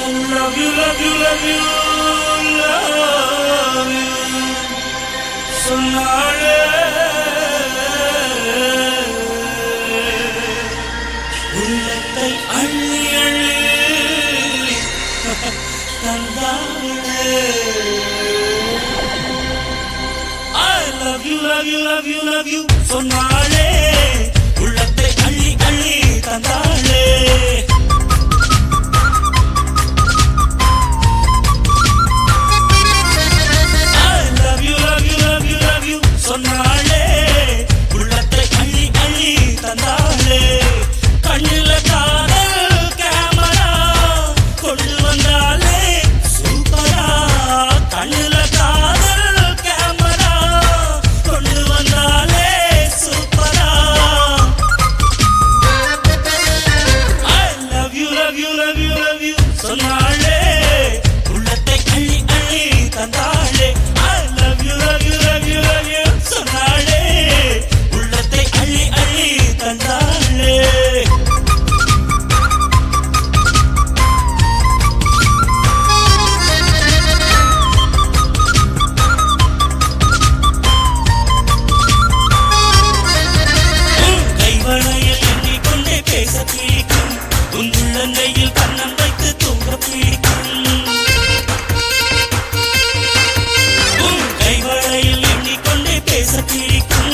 love you, love you, love you, love you. சொன்னாளே உள்ளத்தை அள்ளி அள்ளி தந்தாளே. I love you, love you, love you, love you. சொன்னாளே உள்ளத்தை அள்ளி அள்ளி தந்தாளே. சொன்னாளே உள்ளத்தை அள்ளி அள்ளி தந்தாளே. கண்ணில காதல் கேமரா கொண்டு வந்தாளே சூப்பரா. கண்ணில காதல் கேமரா கொண்டு வந்தாளே சூப்பரா. I love you, love you, love you, love you. சொன்னாளே உள்ளத்தை அள்ளி அள்ளி தந்தாளே. I love you, love you, love you, love you. சொன்னாளே உள்ளத்தை அள்ளி அள்ளி தந்தாளே. கைவளையில் எண்ணிக்கொண்டே பேச பிடிக்கும். உன் உள்ளங்கையில் கண்ணம் வைத்து தூங்க பிடிக்கும். கைவளையில் எண்ணிக்கொண்டே பேச பிடிக்கும்.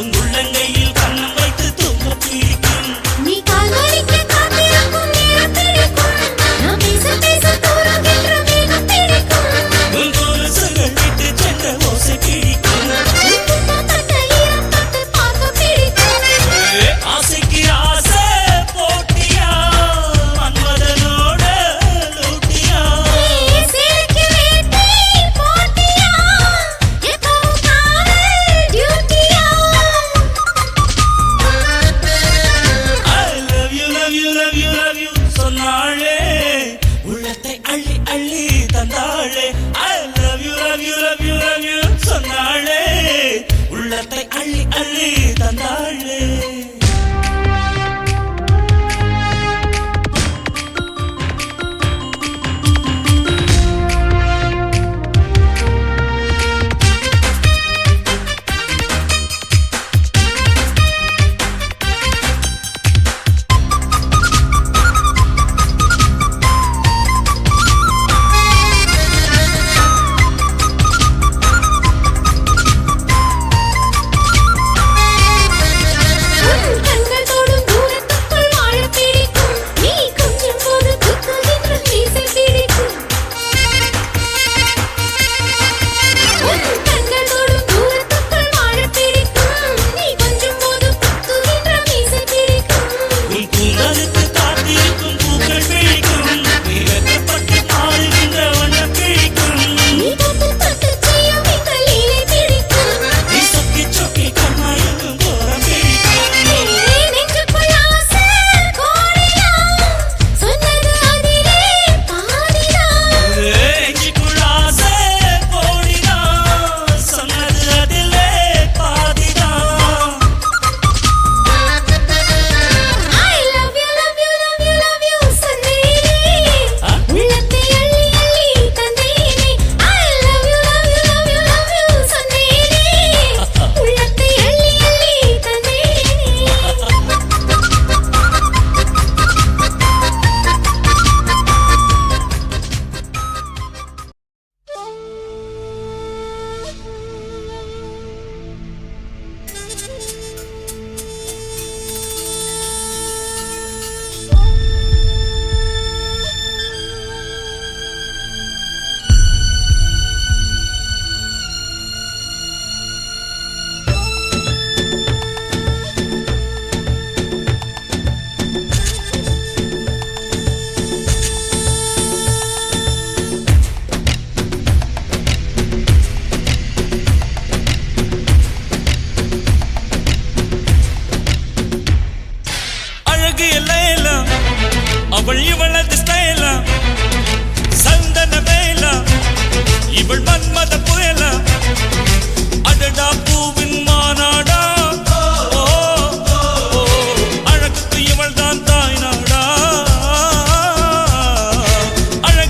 உன் உள்ளங்கையில் கண்ணம் வைத்து தூங்க பிடிக்கும். நீ கால்வலிக்க காத்திருக்கும் நேரம் பிடிக்கும். நான் பேச பேச தூரம் என்ற வேகம் பிடிக்கும். உன் கொலுசுகள் விட்டு சென்ற ஓசை பிடிக்கும். தொட்ட ஈரம் தொட்டு பார்க்க பிடிக்கும். ஆசைக்கு ஆசை போட்டியா மன்மதனோட லூட்டியா. சேலைக்கு வேட்டி போட்டியா எப்பவும் காவல் டியூட்டியா. I love you, love you, love you, love you. சொன்னாளே உள்ளத்தை அள்ளி அள்ளி தந்தாளே. I love you, love you, love you, love you. சொன்னாளே உள்ளத்தை அள்ளி அள்ளி தந்தாளே. கண்கள் தொடும் தூரத்துக்குள் வாழ பிடிக்கும். நீ கொஞ்சம் போது குத்துகின்ற மீசை பிடிக்கும். கண்கள் தொடும் தூரத்துக்குள் வாழ பிடிக்கும். நீ கொஞ்சம் போது குத்துகின்ற மீசை பிடிக்கும். உன் கூந்தலுக்கு காத்திருக்கும் பூக்கள் பிடிக்கும். நீ வெட்டப்பட்டு மாறுகின்ற வண்ணம் பிடிக்கும். நீ தொட்டு தொட்டு செய்யும் இந்த லீலை பிடிக்கும். நீ சொக்கி சொக்கி கண்மயங்கும் கோரம் பிடிக்கும். நெஞ்சுக்குள் ஆசை கோடியா சொன்னது அதிலே பாதிதான். நெஞ்சுக்குள் ஆசை கோடிதான் சொன்னது அதிலே பாதிதான். I love you, love you, love you, love you. சொன்னேனே உள்ளத்தை அள்ளி அள்ளி தந்தேனே. I love you, love you, love you, love you. சொன்னேனே உள்ளத்தை அள்ளி அள்ளி தந்தேனே. அழகு எல்லாம் அவள் இவளது ஸ்டைலா. சந்தன வேலா இவள் மன்மத புயலா. அடடா பூவின் மாநாடா. ஓ, ஓ, அழகுக்கு இவள் தான் தாய் நாடா. அழகு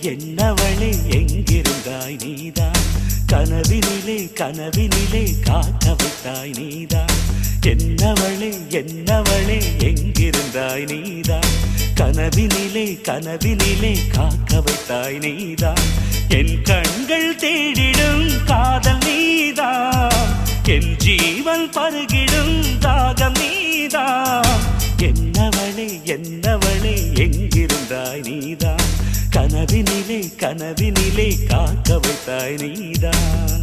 என்னவளே எங்கிருந்தாய் நீதான் கனவினிலே கனவினிலே காக்க வைத்தாய் நீதான் என்னவளே என்னவளே எங்கிருந்தாய் நீதான் கனவினிலே கனவினிலே காக்க வைத்தாய் நீதான் என் கண்கள் தேடிடும் காதல் நீதான் என் ஜீவன் பருகிடும் தாகம் நீதான் என்னவளே என்னவளே எங்கிருந்தாய் நீதான் கனவினிலே கனவினிலே காக்க வைத்தாய் நீதான்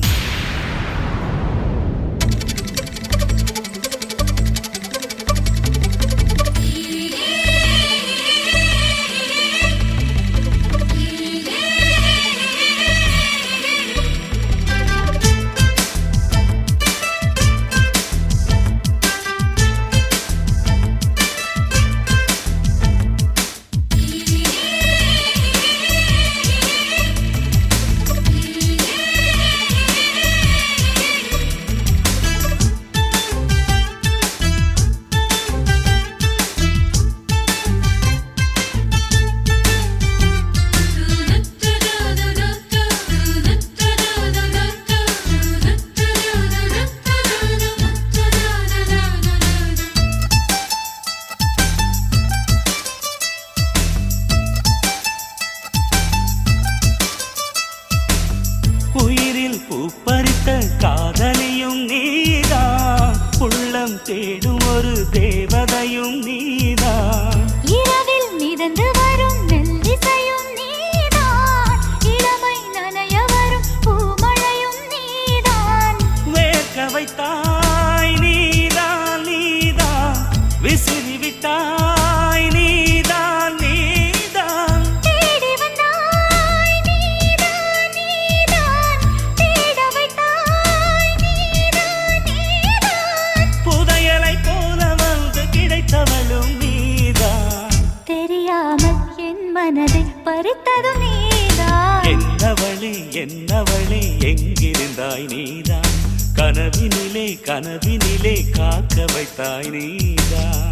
பூப்பறித்த காதலியும் நீதான் உள்ளம் தேடும் ஒரு தேவதையும் நீதான் இரவில் மிதந்து வரும் மெல்லிசையும் நீதான் இளமை நனைய வரும் பூமழையும் நீதான் வேர்க்க வைத்தாய் நீதான் நீதான் விசிறி விட்டாய் நீதான் நீதான் தேடி வந்தாய் நீதான் நீதான் தேட வைத்தாய் நீதான் நீதான் புதையலை போல வந்து கிடைத்தவளும் நீதான் தெரியாமல் என் மனதை பறித்ததும் நீதான் என்னவளே என்னவளே எங்கிருந்தாய் நீதான் கனவினிலே கனவினிலே காக்க வைத்தாய் நீதான்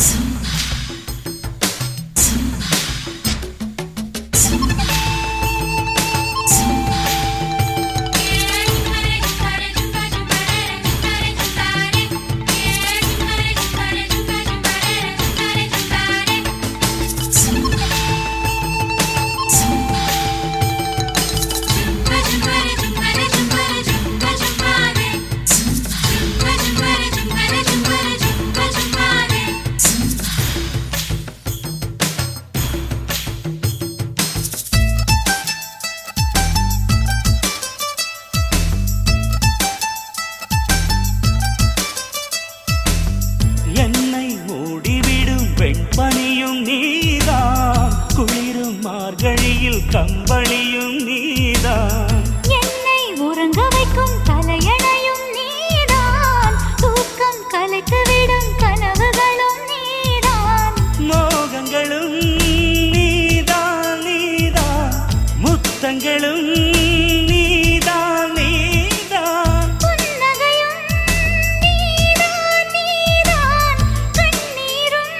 வெண்பனியும் நீதான் குளிரும் மார்கழியில் கம்பளியும் நீதான் என்னை உறங்க வைக்கும் தலையணையும் நீதான் தூக்கம் கலைத்துவிடும் கனவுகளும் நீதான் மோகங்களும் நீதான் நீதான் முத்தங்களும் நீதான் நீதான் புன்னகையும் நீதான் நீதான் கண்ணீரும்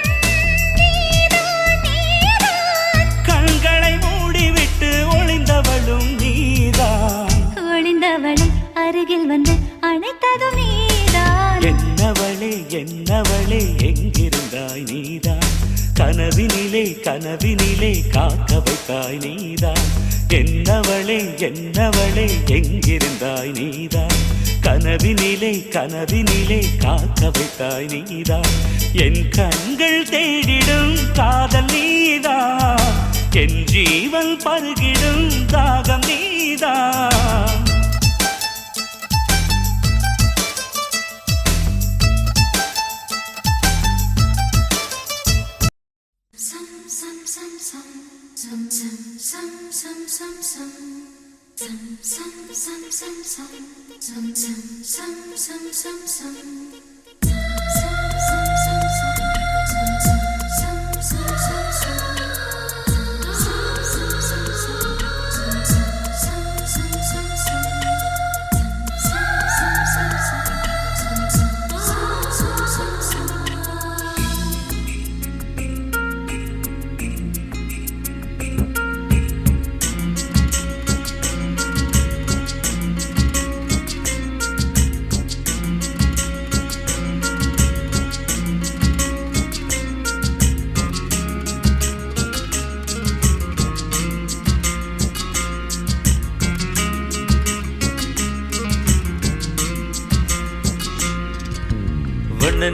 நீதான் நீதான் கண்களை மூடிவிட்டு ஒளிந்தவளும் நீதான் ஒளிந்தவளை அருகில் வந்து அணைத்ததும் நீதான் என்னவளே என்னவளே எங்கிருந்தாய் நீதான் கனவினிலே கனவினிலே காக்க வைத்தாய் நீதான் என்னவளே என்னவளே எங்கிருந்தாய் நீதான் கனவினிலே கனவினிலே காக்க வைத்தாய் நீதான் என் கண்கள் தேடிடும் காதல் நீதான் என் ஜீவன் பருகிடும் தாகம் நீதான்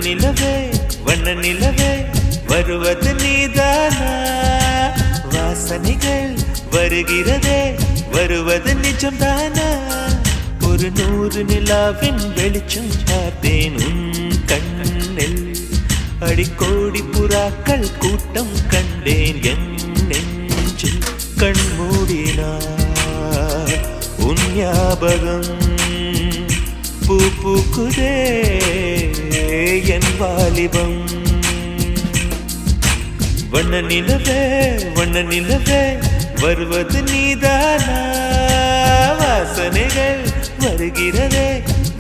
நிலவே வண்ண நிலவே வருவது நீதானா வாசனைகள் வருகிறதே வருவது நிஜம்தானா ஒரு 100 நிலாவின் வெளிச்சம் பார்த்தேன் உன் கண்ணில் அடிக்கோடி புறாக்கள் கூட்டம் கண்டேன் என் நெஞ்சில் கண்மூடினார் உன் ஞாபகம் பூ பூக்குதே என் வாலிபம் வண்ண நிலவே வருவது நீதானா வாசனைகள் வருகிறதே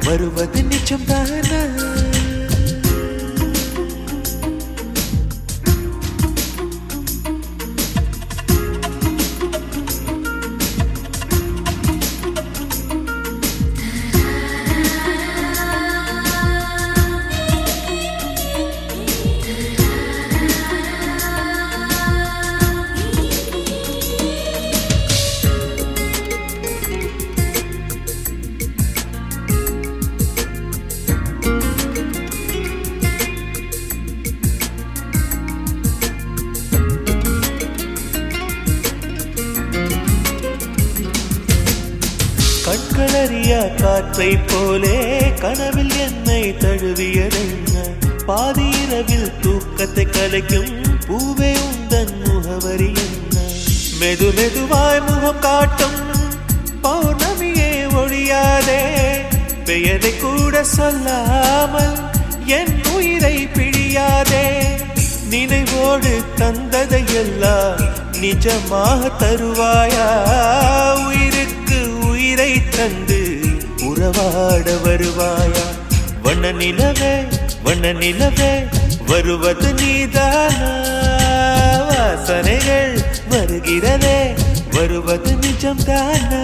வருவது நிஜம்தானா கண்களறியா காற்றை போலே கனவில் என்னை தழுவியதென்ன பாதி இரவில் தூக்கத்தை கலைக்கும் பூவே உந்தன் முகவரி என்ன மெது மெதுவாய் முகம் காட்டும் பௌர்ணமியே ஒழியாதே பெயரை கூட சொல்லாமல் என் உயிரை பிழியாதே நினைவோடு தந்ததையெல்லாம் நிஜமாக தருவாயா உயிருக்கு உயிரை தந்து உறவாட வருவாயா வண்ண நிலவே வருவது நீதானா வாசனைகள் வருகிறதே வருவது நிஜம்தானா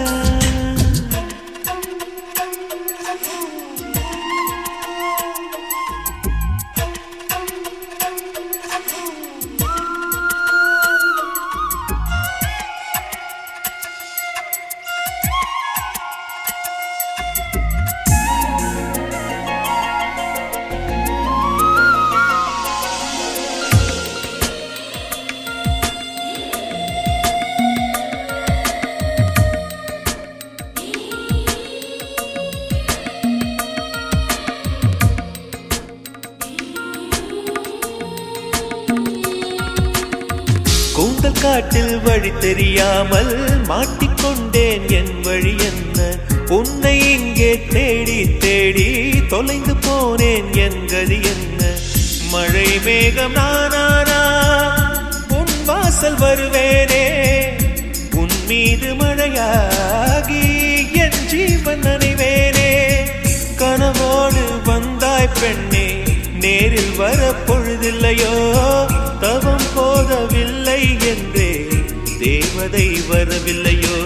கூந்தல் காட்டில் வழி தெரியாமல் மாட்டிக்கொண்டேன் என் வழி என்ன உன்னை இங்கே தேடி தேடி தொலைந்து போனேன் என் கதி என்ன மழை மேகம் நானானா உன் வாசல் வருவேனே உன் மீது மழையாகி என் ஜீவன் நனைவேனே கனவோடு வந்தாய் பெண்ணே நேரில் வர பொழுதில்லையோ தவம் போதவில்லை என்றே தேவதை வரவில்லையோ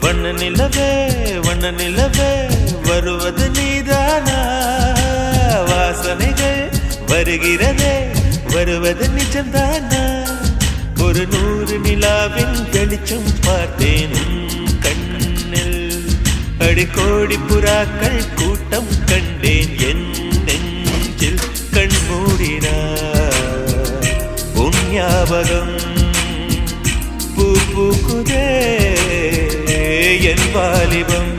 வண்ண நிலவே வருவது நீதானா வாசனைகள் வருகிறதே வருவது நிஜம்தானா ஒரு 100 நிலாவின் வெளிச்சம் பார்த்தேன் கண்ணில் அடிக்கோடி புறாக்கள் கூட்டம் கண்டேன் என் நெஞ்சில் கண்மூடினார் உன் ஞாபகம் பூ பூக்குதே என் வாலிபம்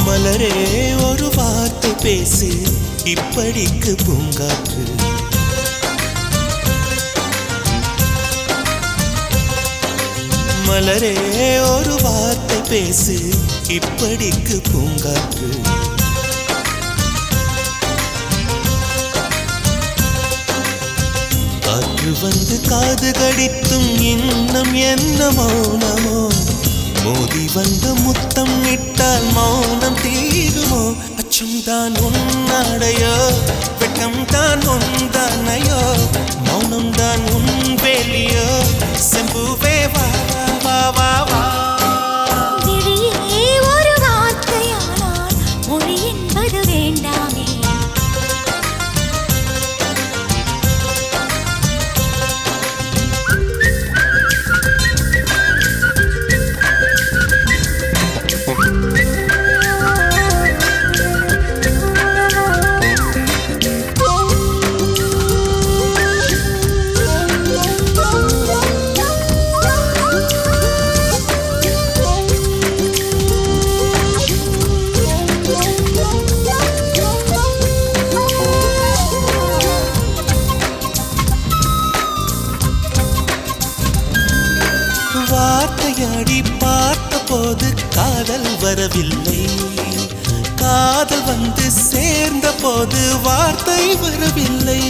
மலரே ஒரு வார்த்தை பேசு இப்படிக்கு பூங்காற்று மலரே ஒரு வார்த்தை பேசு இப்படிக்கு பூங்காற்று காற்று வந்து காது கடித்தும் இன்னும் என்ன மௌனமோ மோதி வந்து முத்தம் இட்டால் மௌனம் தீருமோ அச்சம்தான் உன்னாடையோ வெட்கம் தான் உந்தானையோ மௌனம் தான் உன் வேலியோ செம்புவே வா வா வா வா விழியே ஒரு வார்த்தையானால் மொழி என்பது வேண்டாமே வார்த்தையாடி பார்த்த போது காதல் வரவில்லை காதல் வந்து சேர்ந்த போது வார்த்தை வரவில்லை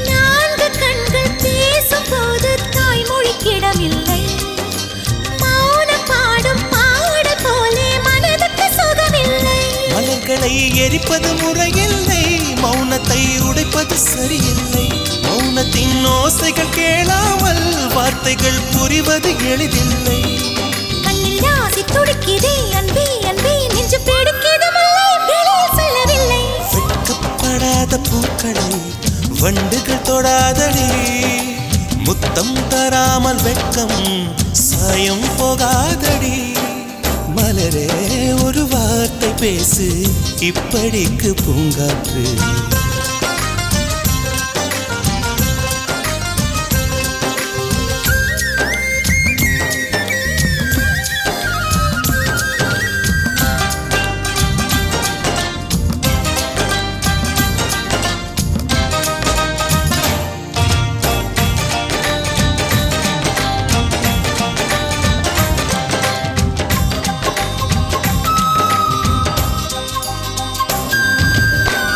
நான்கு கண்கள் பேசும் போது தாய்மொழிக்கிடமில்லை மௌன பாடும் பாடல் போலே மனதுக்கு சுகமில்லை மலர்களை எரிப்பது முறையில்லை மௌனத்தை உடைப்பது சரியில்லை மௌனத்தின் ஓசைகள் கேளாமல் வார்த்தைகள் புரிவது எளிதில்லை கண்ணில் ஆசை துடிக்குதே அன்பே அன்பே நெஞ்சு பிடிக்குது முல்லை வெளியில் சொல்லவில்லை வெட்கப்படாத பூக்களை வண்டுகள் தொடாதடி முத்தம் தராமல் வெட்கம் சாயம் போகாதடி மலரே ஒரு வார்த்தை பேசு இப்படிக்கு பூங்காற்று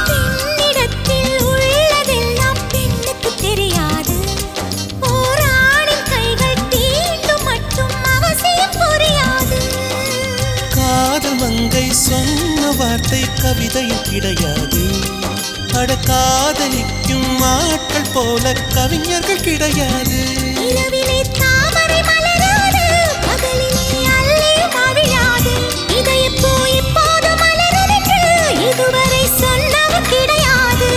பெண்ணிடத்தில் உள்ளதெல்லாம் பெண்ணுக்கு தெரியாது ஓர் ஆணின் கைகள் தீண்டும் மட்டும் அவசியம் புரியாது காதல் மங்கை சொன்ன வார்த்தை கவிதையும் கிடையாது அட காதலிக்கும் ஆட்கள் போல கவிஞர்கள் கிடையாது இரவிலே தாமரை மலராது பகலிலே அல்லியும் அழியாது இதயப்பூ இப்போது மலருதென்று இதுவரை சொன்னவன் கிடையாது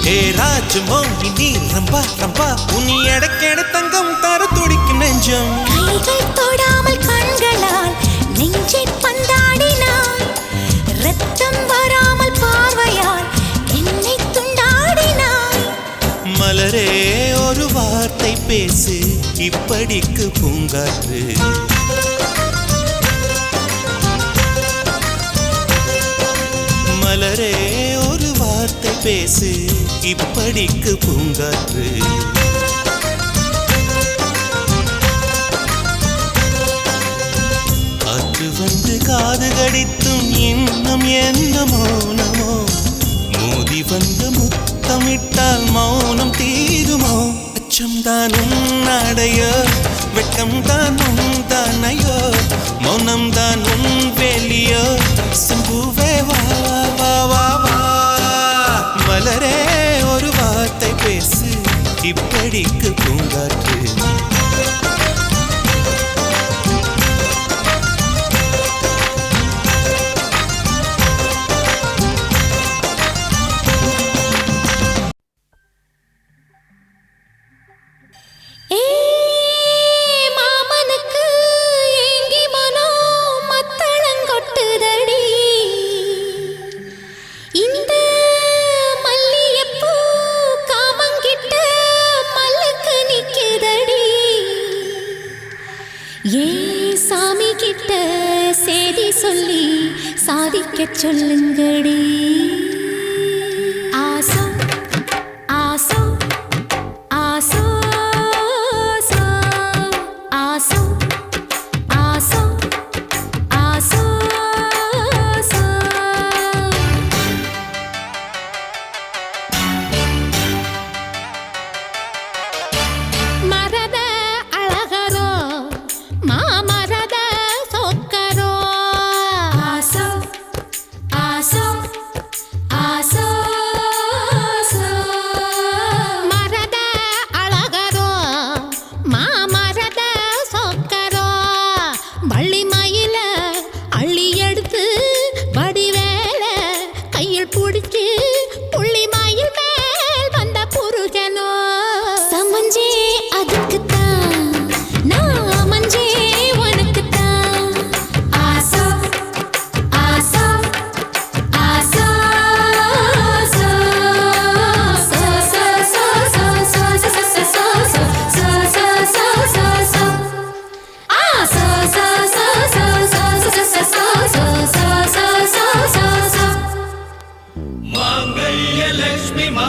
ஏ ராஜமோ நீ ரம்பா ரம்பா உன் எடக்கெட தங்கம் தர துடிக்கும் நெஞ்சம் கைகள் தொடாமல் கண்களால் நெஞ்சை பந்தாடினாய் ரத்தம் வராமல் பார்வையால் என்னை துண்டாடினாய் மலரே ஒரு வார்த்தை பேசு இப்படிக்கு பூங்காற்று மலரே ஒரு வார்த்தை பேசு இப்படிக்கு பூங்காற்று காற்று வந்து காது கடித்தும் இன்னும் என்ன மௌனமோ மோதி வந்து முத்தமிட்டால் மௌனம் தீருமோ அச்சம்தான் உன்னாடையோ வெட்கம்தான் உந்தானையோ மௌனம்தான் உன் வேலியோ செம்புவே வா வா வா வா மலரே ஒரு வார்த்தை பேசு இப்படிக்கு பூங்காற்று ஏ மாமனுக்கு ஏங்கி மனோ மத்தளங்கொட்டுதடி இந்த மல்லியப்பூ காமங்கிட்ட மல்லுக்கு நிக்குதடி ஏ சாமி கிட்ட சேதி சொல்லி சாதிக்கச் சொல்லுங்கடி ஆசோ ஆசோ ஆசோ ஆசோ ஆசோ ஆசோ மரத அழகரோ மாமரத சொக்கரோ ஆசோ ஆசோ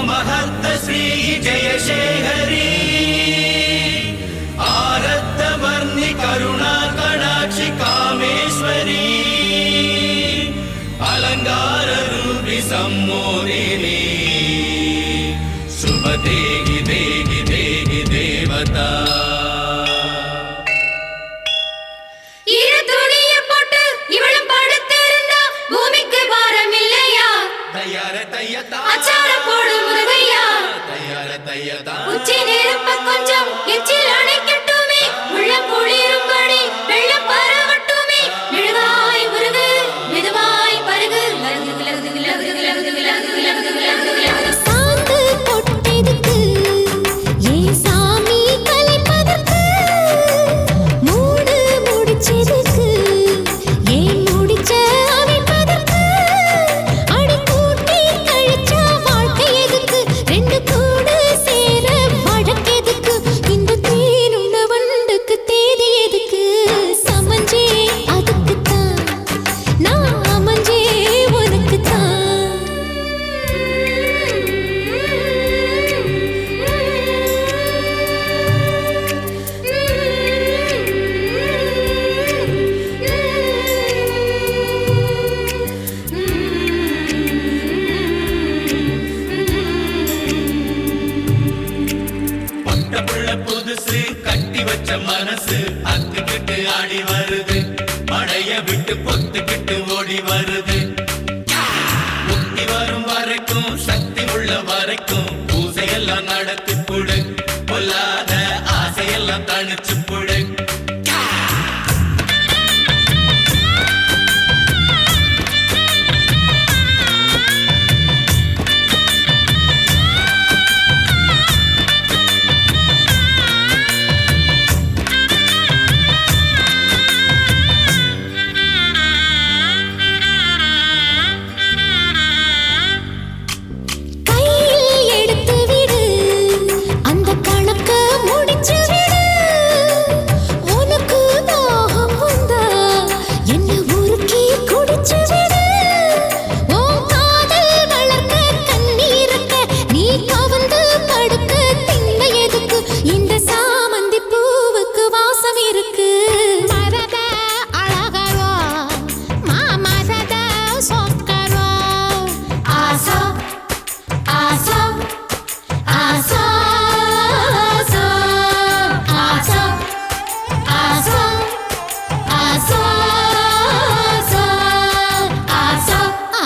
महत्त श्री जयशेखरी आरत्त वर्णि करुणा कटाक्षि कामेश्वरी अलंकार रूपि सम्मोहिनी शुभ देहि देहि देहि देवता இரு துணிய போட்டு இவளும் படுத்திருந்தா பூமிக்கு பாரம் இல்லையா तैयार तैयता அச்சாரம் போடு முருகையா तैयार तैयता உச்சி நெருப்ப கொஞ்சம் எச்சில் அணைக்கட்டுமே உள்ள குளிரும்படி வெள்ளம் பரவட்டுமே மெழுகாய் உருகு மெதுவாய் பருகு லகு லகு லகு லகு லகு லகு லகு சாந்து பொட்டெடுத்து ஏ சாமி கலைப்பதற்கு மூடு முடிச்சதுக்கு ஏன் முடிச்ச அமைப்பதற்கு அடி கூட்டி கழிச்சா வாழ்க்கை எதுக்கு ரெண்டு கூடு சேர வழக்கெதுக்கு இந்த தேனுண்ட வண்டுக்கு தேதி எதுக்கு சமஞ்சே அதுக்குத்தான் நான் அமைஞ்சே உனக்குத்தான் பொட்ட புள்ள புதுசு கட்டி வச்ச மனசு அத்துக்கிட்டு ஆடி வருது மழைய விட்டு பொத்துக்கிட்டு ஓடி வருது முக்தி வரும் வரைக்கும் சக்தி உள்ள வரைக்கும் பூசையெல்லாம் நடக்குது